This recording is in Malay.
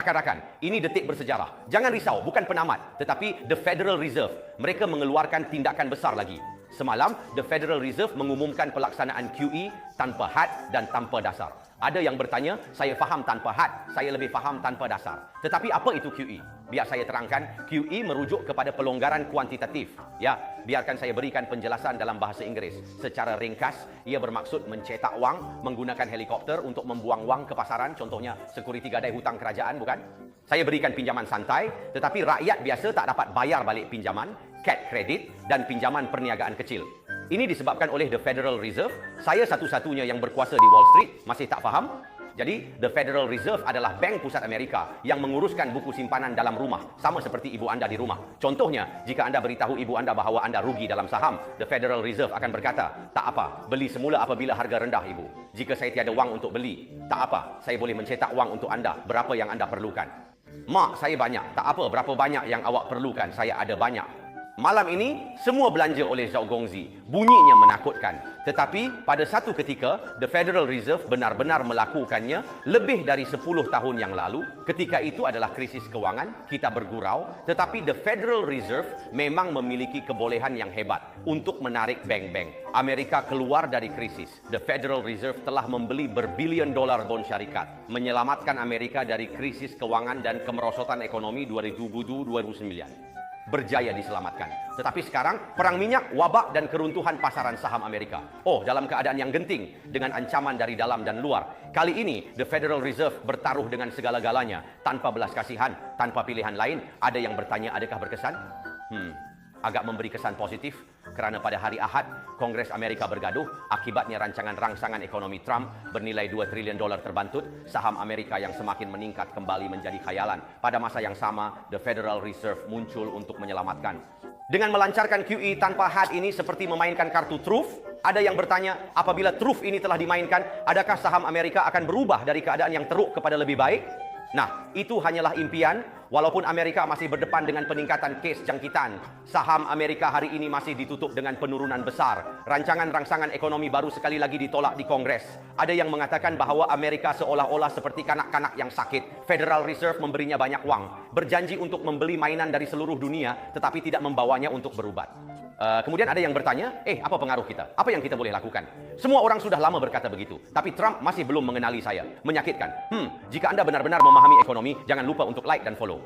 Rakan-rakan, ini detik bersejarah. Jangan risau, bukan penamat, tetapi The Federal Reserve. Mereka mengeluarkan tindakan besar lagi. Semalam, The Federal Reserve mengumumkan pelaksanaan QE tanpa had dan tanpa dasar. Ada yang bertanya, saya faham tanpa had, saya lebih faham tanpa dasar. Tetapi apa itu QE? Biar saya terangkan, QE merujuk kepada pelonggaran kuantitatif. Ya, biarkan saya berikan penjelasan dalam bahasa Inggeris. Secara ringkas, ia bermaksud mencetak wang menggunakan helikopter untuk membuang wang ke pasaran, contohnya sekuriti gadai hutang kerajaan, bukan? Saya berikan pinjaman santai, tetapi rakyat biasa tak dapat bayar balik pinjaman, CAD kredit dan pinjaman perniagaan kecil. Ini disebabkan oleh The Federal Reserve. Saya satu-satunya yang berkuasa di Wall Street, masih tak faham? Jadi, The Federal Reserve adalah bank pusat Amerika yang menguruskan buku simpanan dalam rumah, sama seperti ibu anda di rumah. Contohnya, jika anda beritahu ibu anda bahawa anda rugi dalam saham, The Federal Reserve akan berkata, tak apa, beli semula apabila harga rendah ibu. Jika saya tiada wang untuk beli, tak apa, saya boleh mencetak wang untuk anda, berapa yang anda perlukan. Mak, saya banyak, tak apa, berapa banyak yang awak perlukan, saya ada banyak. Malam ini, semua belanja oleh Zhao Gongzi. Bunyinya menakutkan. Tetapi, pada satu ketika, The Federal Reserve benar-benar melakukannya lebih dari 10 tahun yang lalu. Ketika itu adalah krisis kewangan, kita bergurau. Tetapi The Federal Reserve memang memiliki kebolehan yang hebat untuk menarik bank-bank. Amerika keluar dari krisis. The Federal Reserve telah membeli berbilion dolar bond syarikat, menyelamatkan Amerika dari krisis kewangan dan kemerosotan ekonomi 2007-2009. Berjaya diselamatkan. Tetapi sekarang, perang minyak, wabak dan keruntuhan pasaran saham Amerika. Oh, dalam keadaan yang genting, dengan ancaman dari dalam dan luar. Kali ini, The Federal Reserve bertaruh dengan segala-galanya, tanpa belas kasihan, tanpa pilihan lain. Ada yang bertanya, adakah berkesan? Agak memberi kesan positif, kerana pada hari Ahad, Kongres Amerika bergaduh, akibatnya rancangan rangsangan ekonomi Trump bernilai 2 trilion dolar terbantut, saham Amerika yang semakin meningkat kembali menjadi khayalan. Pada masa yang sama, The Federal Reserve muncul untuk menyelamatkan. Dengan melancarkan QE tanpa had ini seperti memainkan kartu truf, ada yang bertanya, apabila truf ini telah dimainkan, adakah saham Amerika akan berubah dari keadaan yang teruk kepada lebih baik? Nah, itu hanyalah impian. Walaupun Amerika masih berdepan dengan peningkatan kes jangkitan, saham Amerika hari ini masih ditutup dengan penurunan besar. Rancangan rangsangan ekonomi baru sekali lagi ditolak di Kongres. Ada yang mengatakan bahawa Amerika seolah-olah seperti kanak-kanak yang sakit. Federal Reserve memberinya banyak wang, berjanji untuk membeli mainan dari seluruh dunia, tetapi tidak membawanya untuk berubat. Kemudian ada yang bertanya, apa pengaruh kita? Apa yang kita boleh lakukan? Semua orang sudah lama berkata begitu, tapi Trump masih belum mengenali saya. Menyakitkan. Jika anda benar-benar memahami ekonomi, jangan lupa untuk like dan follow.